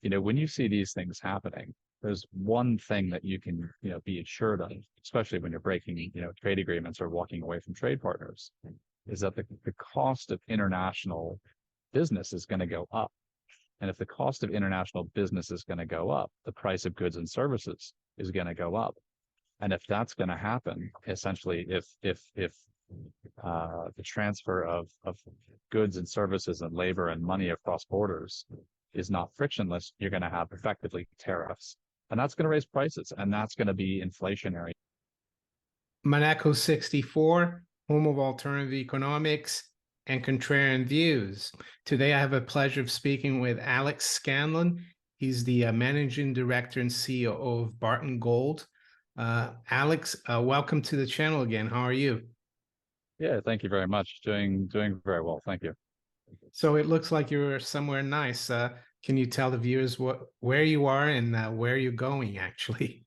when you see these things happening, there's one thing that you can, be assured of, especially when you're breaking, trade agreements or walking away from trade partners, is that the cost of international business is going to go up. And if the cost of international business is going to go up, the price of goods and services is going to go up. And if that's going to happen, essentially, if the transfer of goods and services and labor and money across borders is not frictionless, you're going to have effectively tariffs, and that's going to raise prices, and that's going to be inflationary. Monaco 64, home of alternative economics and contrarian views. Today, I have a pleasure of speaking with Alex Scanlon. He's the managing director and CEO of Barton Gold. Alex, welcome to the channel again. How are you? Yeah, thank you very much. Doing very well, thank you. So it looks like you're somewhere nice. Can you tell the viewers where you are and where you're going, actually?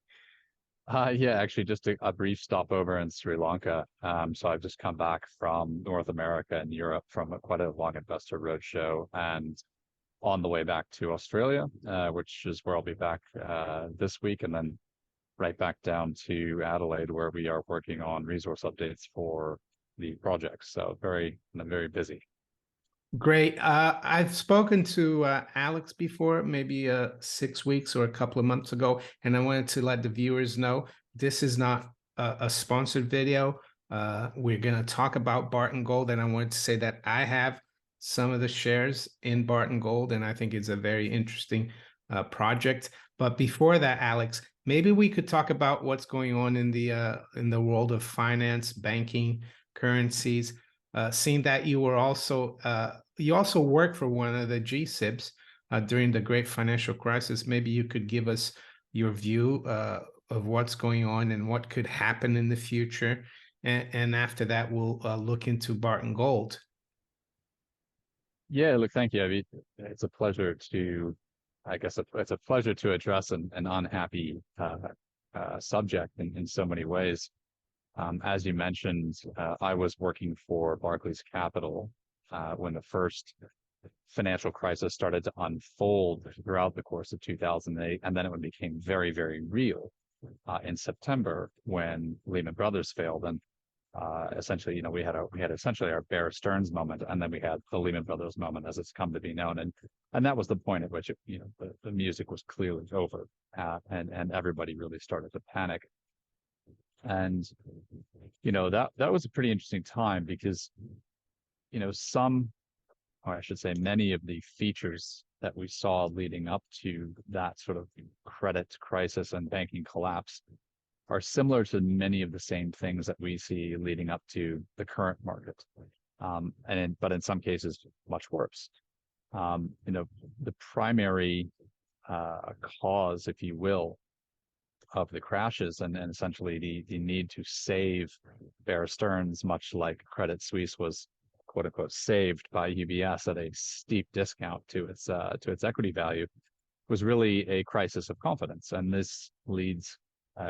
Yeah, actually, just a brief stopover in Sri Lanka. So I've just come back from North America and Europe from quite a long investor roadshow, and on the way back to Australia, which is where I'll be back this week, and then right back down to Adelaide, where we are working on resource updates for the project. So very busy. Great. I've spoken to Alex before, maybe 6 weeks or a couple of months ago, and I wanted to let the viewers know this is not a sponsored video. We're going to talk about Barton Gold, and I wanted to say that I have some of the shares in Barton Gold, and I think it's a very interesting project. But before that, Alex, maybe we could talk about what's going on in the world of finance, banking, currencies. Seeing that you also work for one of the GSIBs during the Great Financial Crisis, maybe you could give us your view of what's going on and what could happen in the future. And after that, we'll look into Barton Gold. Yeah, look, thank you. I mean, it's a pleasure to, I guess, it's a pleasure to address an unhappy subject in so many ways. As you mentioned, I was working for Barclays Capital when the first financial crisis started to unfold throughout the course of 2008, and then it became very real in September when Lehman Brothers failed, and essentially, we had essentially our Bear Stearns moment, and then we had the Lehman Brothers moment, as it's come to be known, and that was the point at which the music was clearly over, and everybody really started to panic. And that was a pretty interesting time because some, or I should say many of the features that we saw leading up to that sort of credit crisis and banking collapse are similar to many of the same things that we see leading up to the current market, but in some cases much worse. The primary cause, if you will, of the crashes and essentially the need to save Bear Stearns, much like Credit Suisse was quote unquote saved by UBS at a steep discount to its equity value, was really a crisis of confidence. And this leads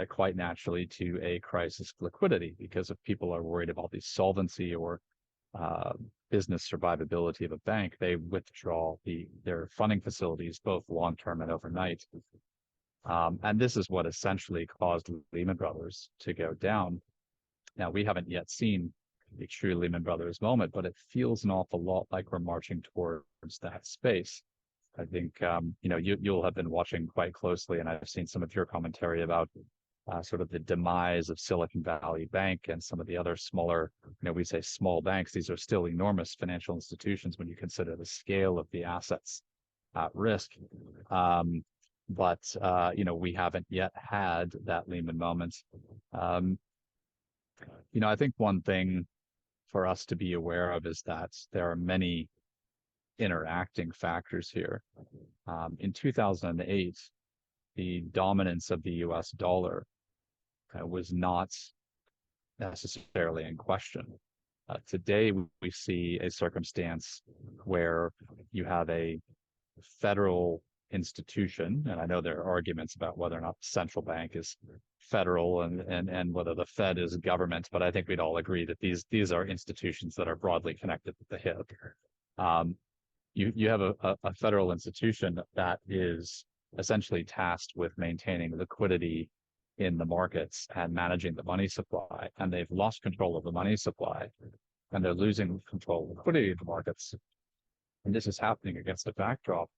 quite naturally to a crisis of liquidity, because if people are worried about the solvency or business survivability of a bank, they withdraw their funding facilities, both long-term and overnight. And this is what essentially caused Lehman Brothers to go down. Now, we haven't yet seen a true Lehman Brothers moment, but it feels an awful lot like we're marching towards that space. I think, you'll have been watching quite closely, and I've seen some of your commentary about sort of the demise of Silicon Valley Bank and some of the other smaller, we say small banks. These are still enormous financial institutions when you consider the scale of the assets at risk. But we haven't yet had that Lehman moment. I think one thing for us to be aware of is that there are many interacting factors here. In 2008, the dominance of the US dollar was not necessarily in question. Today, we see a circumstance where you have a federal institution, and I know there are arguments about whether or not the central bank is federal and whether the Fed is government, but I think we'd all agree that these are institutions that are broadly connected at the hip. you have a federal institution that is essentially tasked with maintaining liquidity in the markets and managing the money supply, and they've lost control of the money supply, and they're losing control of liquidity in the markets. And this is happening against a backdrop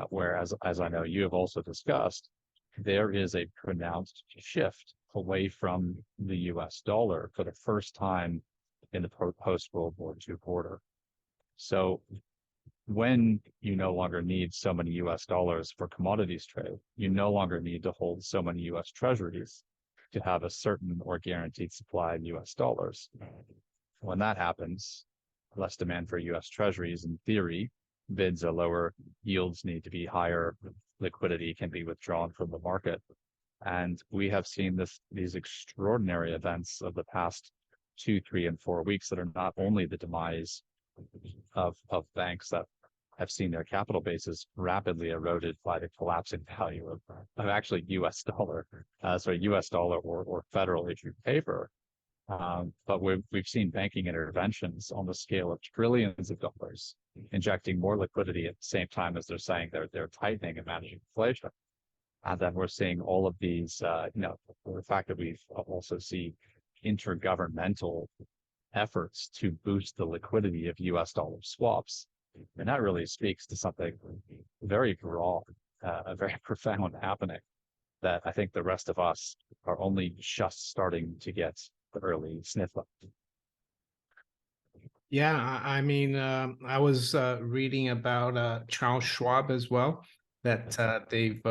where, as I know you have also discussed, there is a pronounced shift away from the US dollar for the first time in the post-World War II order. So when you no longer need so many US dollars for commodities trade, you no longer need to hold so many US treasuries to have a certain or guaranteed supply of US dollars. When that happens, less demand for US treasuries, in theory, bids are lower, yields need to be higher, liquidity can be withdrawn from the market. And we have seen these extraordinary events of the past 2, 3, and 4 weeks that are not only the demise of banks that have seen their capital bases rapidly eroded by the collapsing value of actually US dollar, US dollar or federal issued paper. But we've seen banking interventions on the scale of trillions of dollars, injecting more liquidity at the same time as they're saying they're tightening and managing inflation. And then we're seeing all of these, the fact that we've also see intergovernmental efforts to boost the liquidity of US dollar swaps. And that really speaks to something very broad, a very profound happening that I think the rest of us are only just starting to get the early sniff of. Yeah, I mean, I was reading about Charles Schwab as well, that they've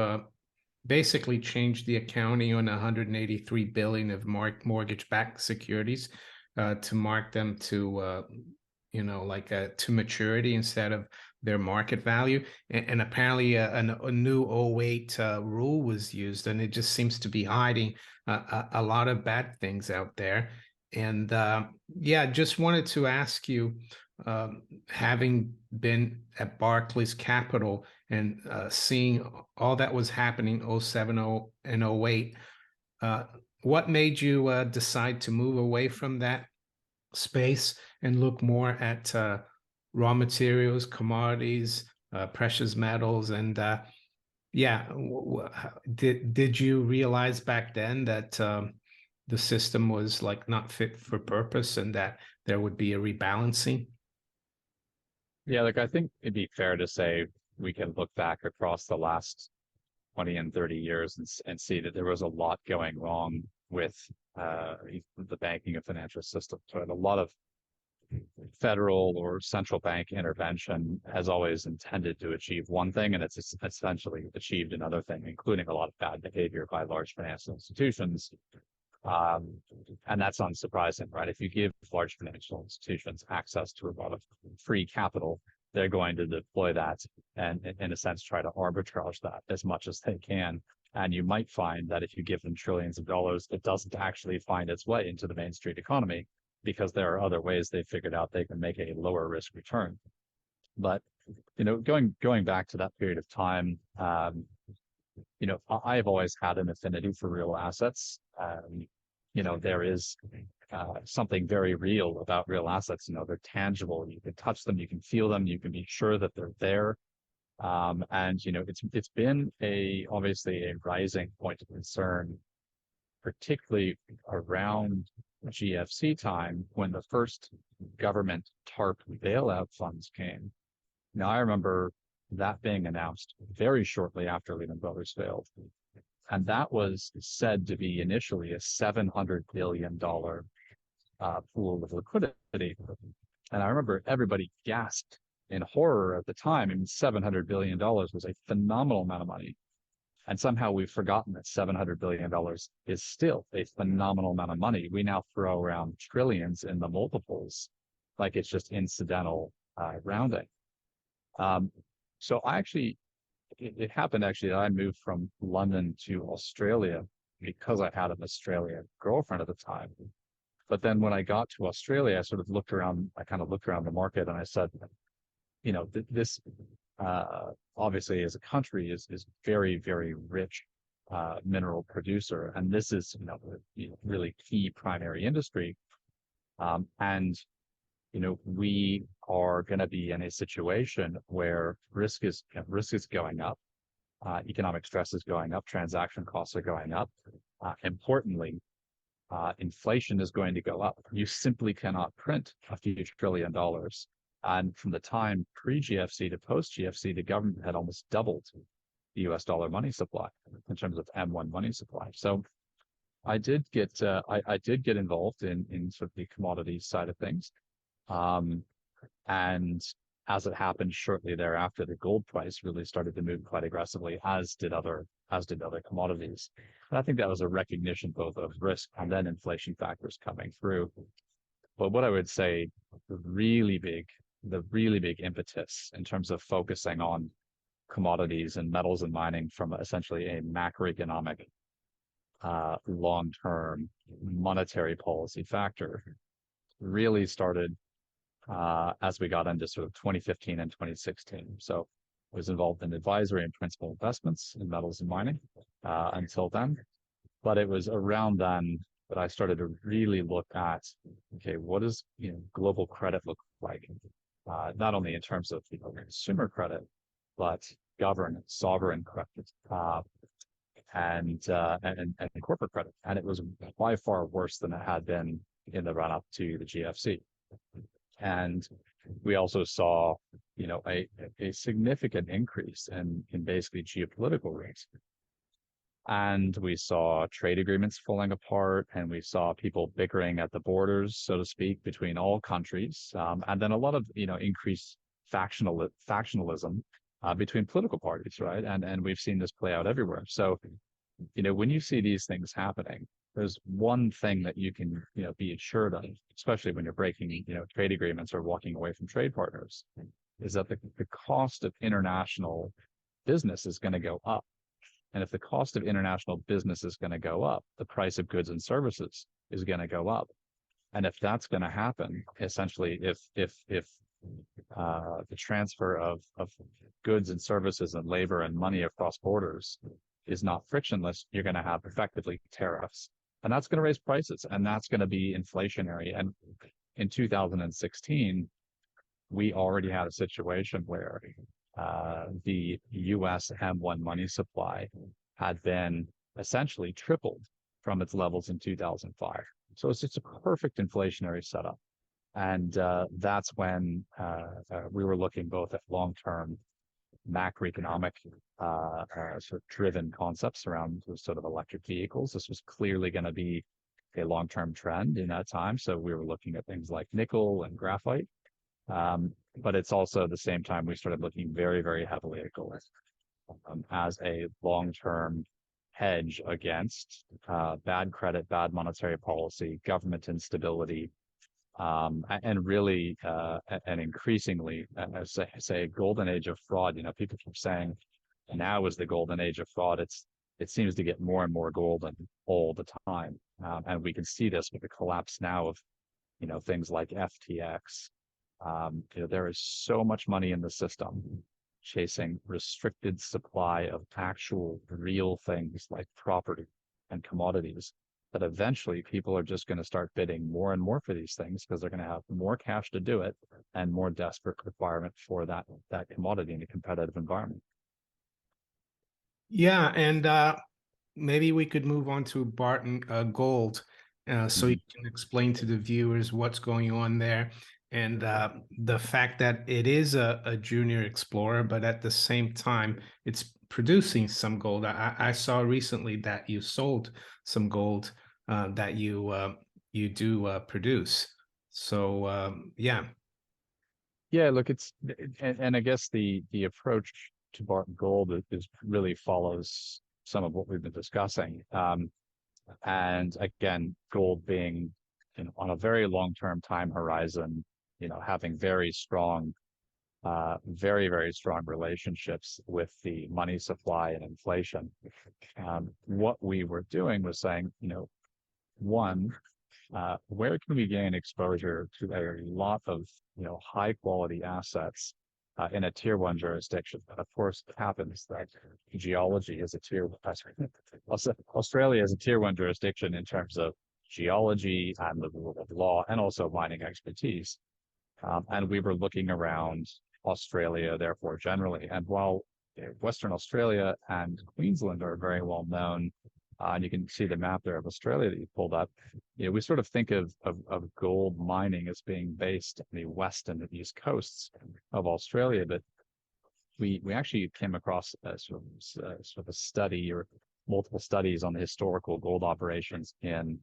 basically changed the accounting on 183 billion of mortgage-backed securities to mark them to to maturity instead of their market value. And apparently a new '08 rule was used, and it just seems to be hiding a lot of bad things out there. And yeah, just wanted to ask you, having been at Barclays Capital and seeing all that was happening 07 and '08, what made you decide to move away from that space and look more at raw materials, commodities, precious metals, and yeah, did you realize back then that the system was like not fit for purpose and that there would be a rebalancing? Yeah, like I think it'd be fair to say we can look back across the last 20 and 30 years and see that there was a lot going wrong with the banking and financial system. So a lot of federal or central bank intervention has always intended to achieve one thing, and it's essentially achieved another thing, including a lot of bad behavior by large financial institutions. Um, and that's unsurprising, right? If you give large financial institutions access to a lot of free capital, they're going to deploy that and, in a sense, try to arbitrage that as much as they can. And you might find that if you give them trillions of dollars, it doesn't actually find its way into the Main Street economy because there are other ways they figured out they can make a lower risk return. But going back to that period of time, I've always had an affinity for real assets. There is something very real about real assets. They're tangible. You can touch them, you can feel them, you can be sure that they're there. And it's been obviously a rising point of concern, particularly around GFC time when the first government TARP bailout funds came. Now I remember that being announced very shortly after Lehman Brothers failed. And that was said to be initially a $700 billion pool of liquidity. And I remember everybody gasped in horror at the time. I mean, $700 billion was a phenomenal amount of money. And somehow we've forgotten that $700 billion is still a phenomenal amount of money. We now throw around trillions in the multiples like it's just incidental rounding. So it happened actually that I moved from London to Australia because I had an Australian girlfriend at the time. But then when I got to Australia, I kind of looked around the market and I said, this obviously as a country is very, very rich mineral producer. And this is, really key primary industry. And we are going to be in a situation where risk is going up, economic stress is going up, transaction costs are going up. Importantly, inflation is going to go up. You simply cannot print a few trillion dollars. And from the time pre-GFC to post-GFC, the government had almost doubled the US dollar money supply in terms of M1 money supply. So I did get involved in sort of the commodities side of things. Um, and as it happened shortly thereafter, the gold price really started to move quite aggressively, as did other commodities. And I think that was a recognition both of risk and then inflation factors coming through. But what I would say, the really big impetus in terms of focusing on commodities and metals and mining from essentially a macroeconomic, long-term monetary policy factor really started as we got into sort of 2015 and 2016. So I was involved in advisory and principal investments in metals and mining until then. But it was around then that I started to really look at, okay, what does global credit look like? Not only in terms of consumer credit, but government, sovereign credit, and corporate credit. And it was by far worse than it had been in the run up to the GFC. And we also saw, a significant increase in basically geopolitical risk. And we saw trade agreements falling apart, and we saw people bickering at the borders, so to speak, between all countries. And then a lot of, increased factionalism between political parties, right? And we've seen this play out everywhere. So, when you see these things happening, there's one thing that you can, be assured of, especially when you're breaking, trade agreements or walking away from trade partners, is that the cost of international business is going to go up. And if the cost of international business is going to go up, the price of goods and services is going to go up. And if that's going to happen, essentially, if the transfer of goods and services and labor and money across borders is not frictionless, you're going to have effectively tariffs. And that's going to raise prices, and that's going to be inflationary. And in 2016, we already had a situation where the US M1 money supply had been essentially tripled from its levels in 2005. So it's a perfect inflationary setup. And that's when we were looking both at long-term macroeconomic sort of driven concepts around sort of electric vehicles. This was clearly going to be a long-term trend in that time. So we were looking at things like nickel and graphite. But it's also at the same time we started looking very, very heavily at gold as a long-term hedge against bad credit, bad monetary policy, government instability, and really and increasingly, say, a golden age of fraud. People keep saying now is the golden age of fraud. It seems to get more and more golden all the time, and we can see this with the collapse now of things like FTX. There is so much money in the system chasing restricted supply of actual real things like property and commodities that eventually people are just going to start bidding more and more for these things because they're going to have more cash to do it and more desperate requirement for that commodity in a competitive environment. Yeah, and maybe we could move on to Barton Gold, so you can explain to the viewers what's going on there, and the fact that it is a junior explorer, but at the same time, it's producing some gold. I saw recently that you sold some gold that you do produce. So yeah. Yeah, look, and I guess the approach to Barton Gold is really follows some of what we've been discussing. And again, gold being on a very long-term time horizon, having very strong, very, very strong relationships with the money supply and inflation. What we were doing was saying, one, where can we gain exposure to a lot of high quality assets in a tier one jurisdiction? Of course, it happens that geology is a Australia is a tier one jurisdiction in terms of geology and the rule of law and also mining expertise. And we were looking around Australia, therefore, generally. And while Western Australia and Queensland are very well known, and you can see the map there of Australia that you pulled up, we sort of think of gold mining as being based in the west and the east coasts of Australia, but we actually came across sort of a study or multiple studies on the historical gold operations in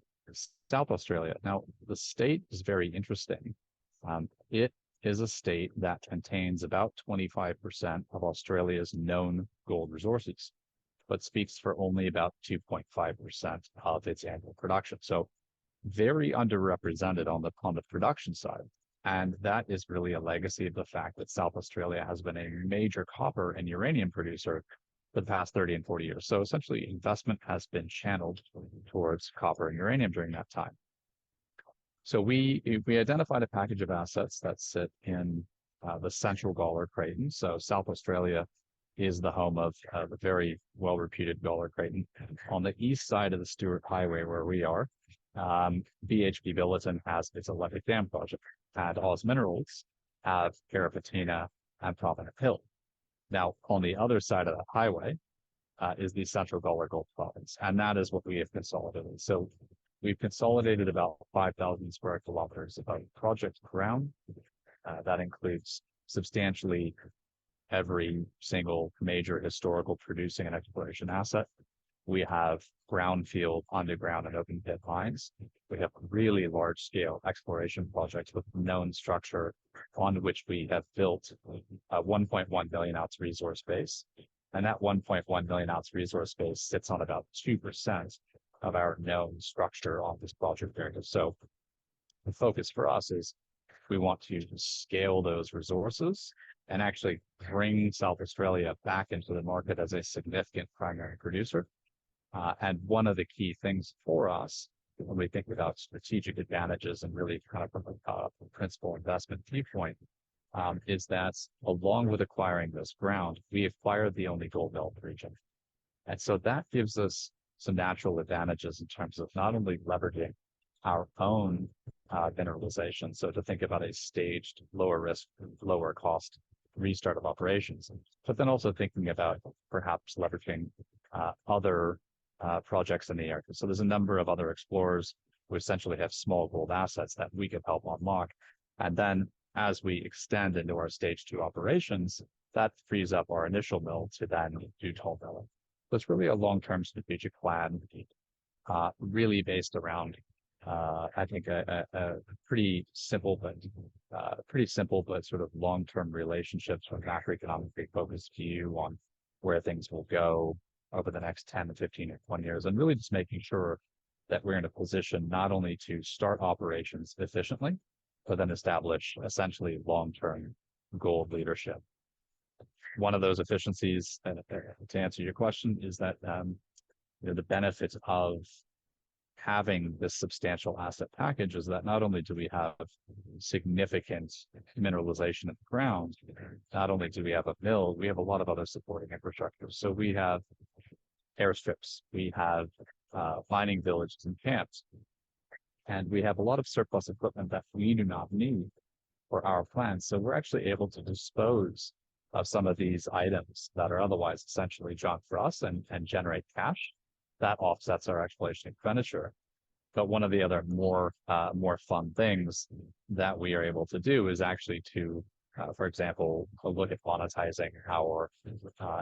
South Australia. Now, the state is very interesting. It is a state that contains about 25% of Australia's known gold resources, but speaks for only about 2.5% of its annual production. So very underrepresented on the production side. And that is really a legacy of the fact that South Australia has been a major copper and uranium producer for the past 30 and 40 years. So essentially investment has been channeled towards copper and uranium during that time. So we identified a package of assets that sit in the central Gawler Craton. So South Australia is the home of the very well-reputed Gawler Craton. On the east side of the Stewart Highway, where we are, BHP Billiton has its electric dam project, and Oz Minerals have Carrapateena and Prominent Hill. Now, on the other side of the highway is the Central Gawler Gold Province, and that is what we have consolidated. So we've consolidated about 5,000 square kilometers of project ground. That includes substantially every single major historical producing and exploration asset. We have brownfield, underground, and open pit mines. We have really large scale exploration projects with known structure on which we have built a 1.1 million ounce resource base. And that 1.1 million ounce resource base sits on about 2% of our known structure on this project area. So the focus for us is we want to scale those resources and actually bring South Australia back into the market as a significant primary producer. And one of the key things for us when we think about strategic advantages and really kind of from a principal investment viewpoint is that along with acquiring this ground, we acquired the only gold mill in the region. And so that gives us some natural advantages in terms of not only leveraging our own mineralization, so to think about a staged, lower risk, lower cost restart of operations, but then also thinking about perhaps leveraging other projects in the area. So there's a number of other explorers who essentially have small gold assets that we could help unlock. And then as we extend into our stage 2 operations, that frees up our initial mill to then do toll milling. So it's really a long-term strategic plan, really based around, I think, a pretty simple but sort of long-term relationships with macroeconomically focused view on where things will go over the next 10 to 15 or 20 years, and really just making sure that we're in a position not only to start operations efficiently, but then establish essentially long-term gold leadership. One of those efficiencies, to answer your question, is that the benefits of having this substantial asset package is that not only do we have significant mineralization in the ground, not only do we have a mill, we have a lot of other supporting infrastructure. So we have airstrips, we have mining villages and camps, and we have a lot of surplus equipment that we do not need for our plans. So we're actually able to dispose of some of these items that are otherwise essentially junk for us and generate cash. That offsets our exploration expenditure. But one of the other more fun things that we are able to do is actually to, for example, look at monetizing our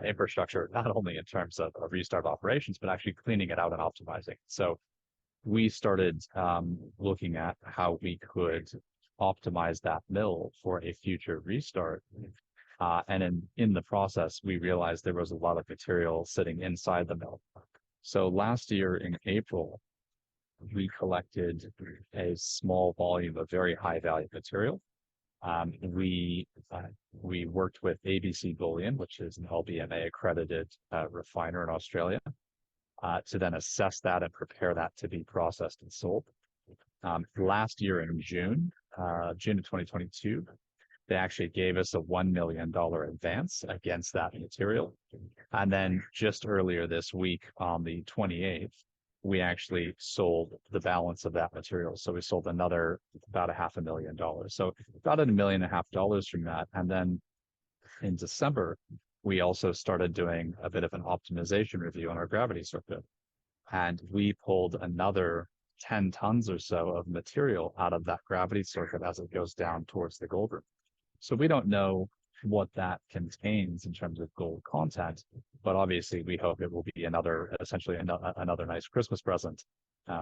infrastructure, not only in terms of restart operations, but actually cleaning it out and optimizing. So we started looking at how we could optimize that mill for a future restart. And in the process, we realized there was a lot of material sitting inside the mill. So last year in April, we collected a small volume of very high value material. We worked with ABC Bullion, which is an LBMA accredited refiner in Australia, to then assess that and prepare that to be processed and sold. Last year in June of 2022, they actually gave us a $1 million advance against that material. And then just earlier this week on the 28th, we actually sold the balance of that material. So we sold another about $500,000. So about $1.5 million from that. And then in December, we also started doing a bit of an optimization review on our gravity circuit. And we pulled another 10 tons or so of material out of that gravity circuit as it goes down towards the gold room. So we don't know what that contains in terms of gold content, but obviously we hope it will be essentially another nice Christmas present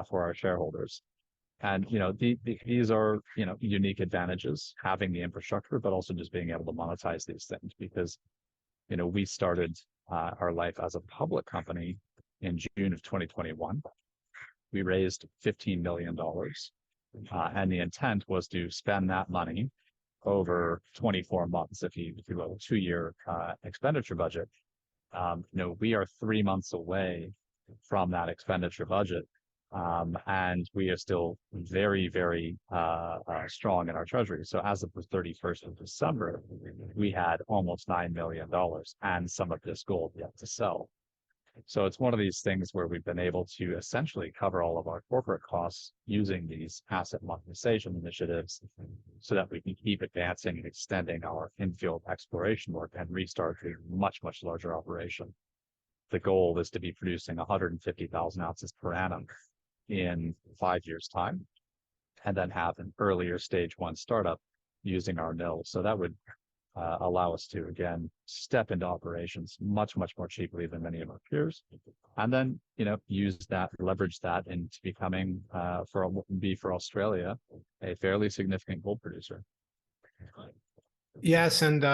for our shareholders. And these are unique advantages having the infrastructure, but also just being able to monetize these things because we started our life as a public company in June of 2021. We raised $15 million, and the intent was to spend that money over 24 months, if you will, a 2-year expenditure budget. We are 3 months away from that expenditure budget, and we are still very, very strong in our treasury. So as of the 31st of December, we had almost $9 million and some of this gold yet to sell. So it's one of these things where we've been able to essentially cover all of our corporate costs using these asset monetization initiatives so that we can keep advancing and extending our infield exploration work and restart a much, much larger operation. The goal is to be producing 150,000 ounces per annum in 5 years' time, and then have an earlier stage 1 startup using our mill. So that would allow us to, again, step into operations much, much more cheaply than many of our peers. And then, leverage that into becoming, for Australia, a fairly significant gold producer. Yes, and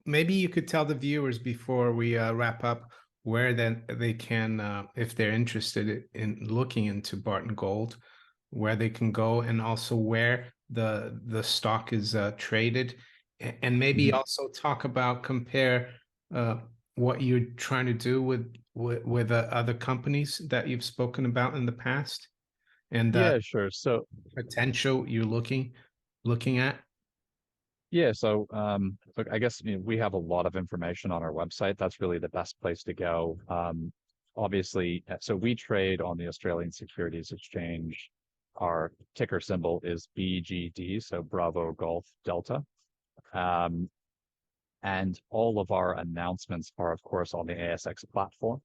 maybe you could tell the viewers before we wrap up where then they can, if they're interested in looking into Barton Gold, where they can go, and also where the stock is traded. And maybe also talk about, compare what you're trying to do with other companies that you've spoken about in the past, and Yeah, sure. So potential you're looking at. yeah, so look, I guess we have a lot of information on our website. That's really the best place to go. Obviously, so we trade on the Australian Securities Exchange. Our ticker symbol is BGD, so Bravo Golf Delta. And all of our announcements are, of course, on the ASX platform,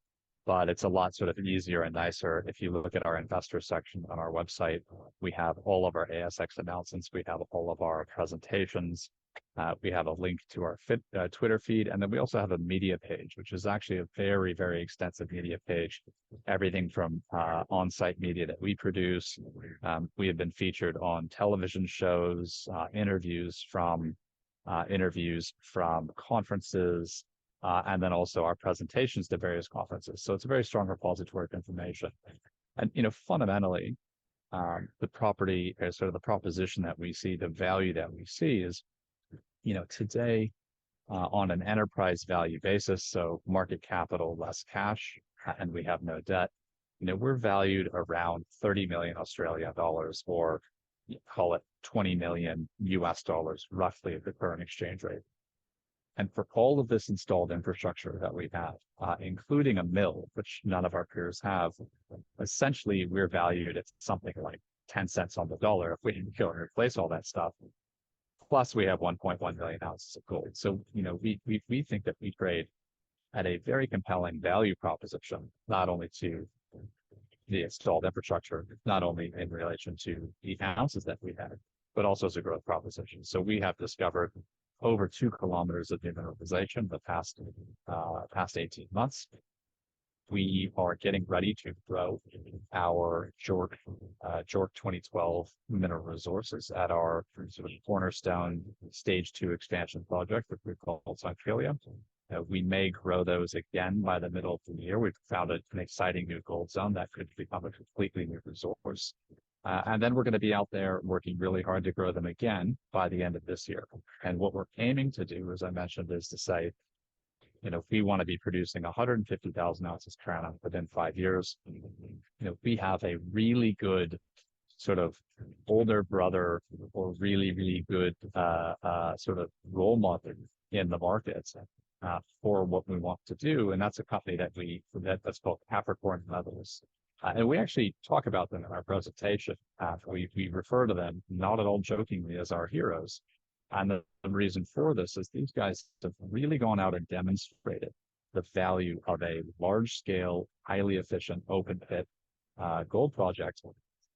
but it's a lot sort of easier and nicer. If you look at our investor section on our website, we have all of our ASX announcements. We have all of our presentations. We have a link to our Twitter feed. And then we also have a media page, which is actually a very, very extensive media page. Everything from on-site media that we produce. We have been featured on television shows, interviews from conferences, and then also our presentations to various conferences. So it's a very strong repository of information. And, fundamentally, the proposition that we see, the value that we see is, today, on an enterprise value basis, so market capital less cash, and we have no debt, we're valued around 30 million Australian dollars, or call it 20 million US dollars, roughly, at the current exchange rate. And for all of this installed infrastructure that we have, including a mill, which none of our peers have, essentially we're valued at something like 10 cents on the dollar if we can go and replace all that stuff. Plus, we have 1.1 million ounces of gold. So, we think that we trade at a very compelling value proposition, not only to the installed infrastructure, not only in relation to the ounces that we have, but also as a growth proposition. So we have discovered over 2 kilometers of mineralization the past 18 months. We are getting ready to grow our JORC 2012 mineral resources at our sort of cornerstone stage 2 expansion project, which we call Centralia. We may grow those again by the middle of the year. We've found an exciting new gold zone that could become a completely new resource. And then we're going to be out there working really hard to grow them again by the end of this year. And what we're aiming to do, as I mentioned, is to say, if we want to be producing 150,000 ounces per annum within 5 years, we have a really good sort of older brother, or really, really good sort of role model in the market for what we want to do. And that's a company that's called Capricorn Metals. And we actually talk about them in our presentation. We refer to them, not at all jokingly, as our heroes. And the reason for this is these guys have really gone out and demonstrated the value of a large scale, highly efficient open pit gold project.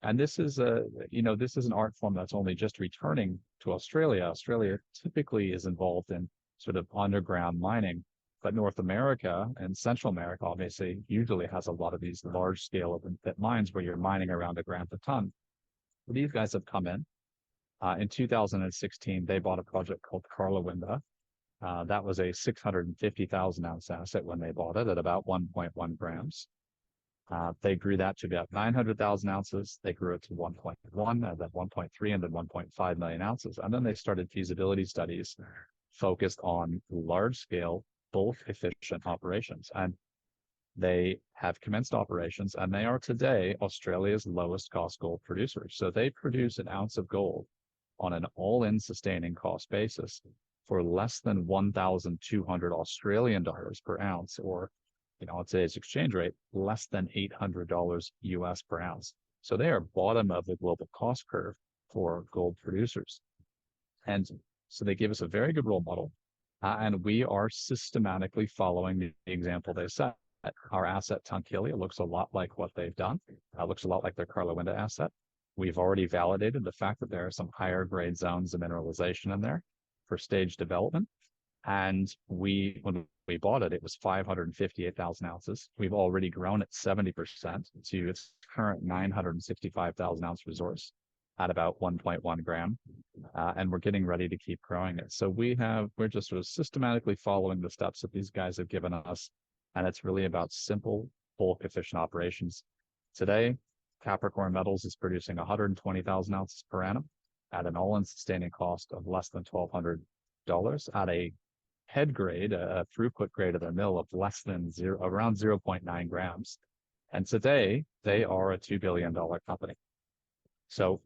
And this is this is an art form that's only just returning to Australia. Australia typically is involved in sort of underground mining, but North America and Central America obviously usually has a lot of these large scale open pit mines where you're mining around a gram per ton. These guys have come in 2016, they bought a project called Carlawinda. That was a 650,000 ounce asset when they bought it at about 1.1 grams. They grew that to about 900,000 ounces. They grew it to 1.1, and then 1.3, and then 1.5 million ounces. And then they started feasibility studies focused on large scale, bulk efficient operations. And they have commenced operations, and they are today Australia's lowest cost gold producers. So they produce an ounce of gold on an all-in sustaining cost basis for less than 1,200 Australian dollars per ounce, or on today's exchange rate, less than $800 US per ounce. So they are bottom of the global cost curve for gold producers. And so they give us a very good role model. And we are systematically following the example they set. Our asset, Tunkillia, looks a lot like what they've done. Looks a lot like their Carlawinda asset. We've already validated the fact that there are some higher grade zones of mineralization in there for stage development. And when we bought it, it was 558,000 ounces. We've already grown it 70% to its current 965,000 ounce resource at about 1.1 gram. And we're getting ready to keep growing it. So we're just sort of systematically following the steps that these guys have given us. And it's really about simple, bulk efficient operations. Today, Capricorn Metals is producing 120,000 ounces per annum at an all-in sustaining cost of less than $1,200 at a head grade, a throughput grade of their mill of around 0.9 grams. And today they are a $2 billion company. So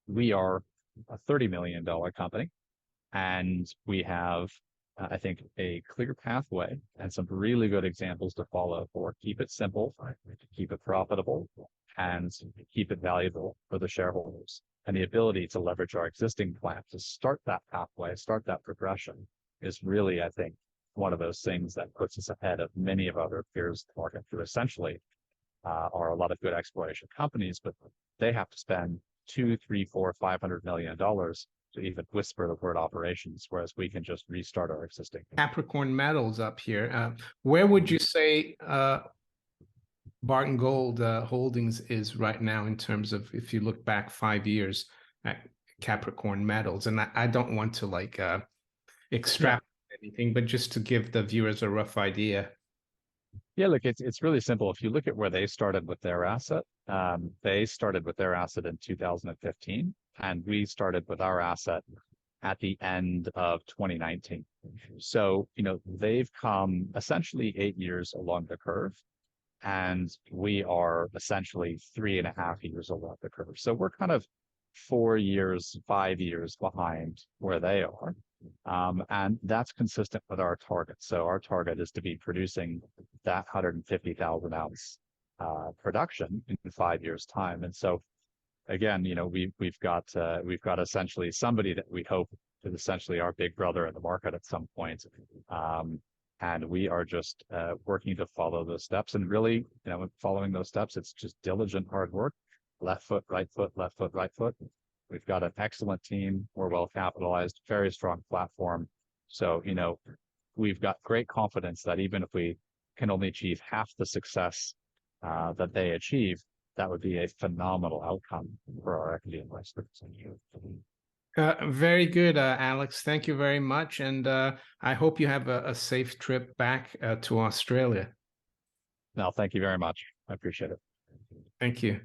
we are a $30 million company, and we have, I think, a clear pathway and some really good examples to follow for keep it simple, keep it profitable, and keep it valuable for the shareholders. And the ability to leverage our existing plant to start that pathway, start that progression, is really, I think, one of those things that puts us ahead of many of other peers in the market who essentially are a lot of good exploration companies, but they have to spend $200, $300, $400, $500 million to even whisper the word operations, whereas we can just restart our existing. Capricorn Metals up here. Where would you say Barton Gold Holdings is right now in terms of, if you look back 5 years at Capricorn Metals? And I don't want to extrapolate anything, but just to give the viewers a rough idea. Yeah, look, it's really simple. If you look at where they started with their asset, they started with their asset in 2015, and we started with our asset at the end of 2019. So, they've come essentially 8 years along the curve, and we are essentially 3.5 years along the curve. So we're kind of 4 years, 5 years behind where they are. And that's consistent with our target. So our target is to be producing that 150,000 ounce production in 5 years' time. And so, again, we've got essentially somebody that we hope is essentially our big brother in the market at some point. And we are just working to follow those steps. And really, following those steps, it's just diligent hard work. Left foot, right foot, left foot, right foot. We've got an excellent team. We're well capitalized, very strong platform. So, we've got great confidence that even if we can only achieve half the success that they achieve, that would be a phenomenal outcome for our equity investors. Very good, Alex. Thank you very much. And I hope you have a safe trip back to Australia. No, thank you very much. I appreciate it. Thank you.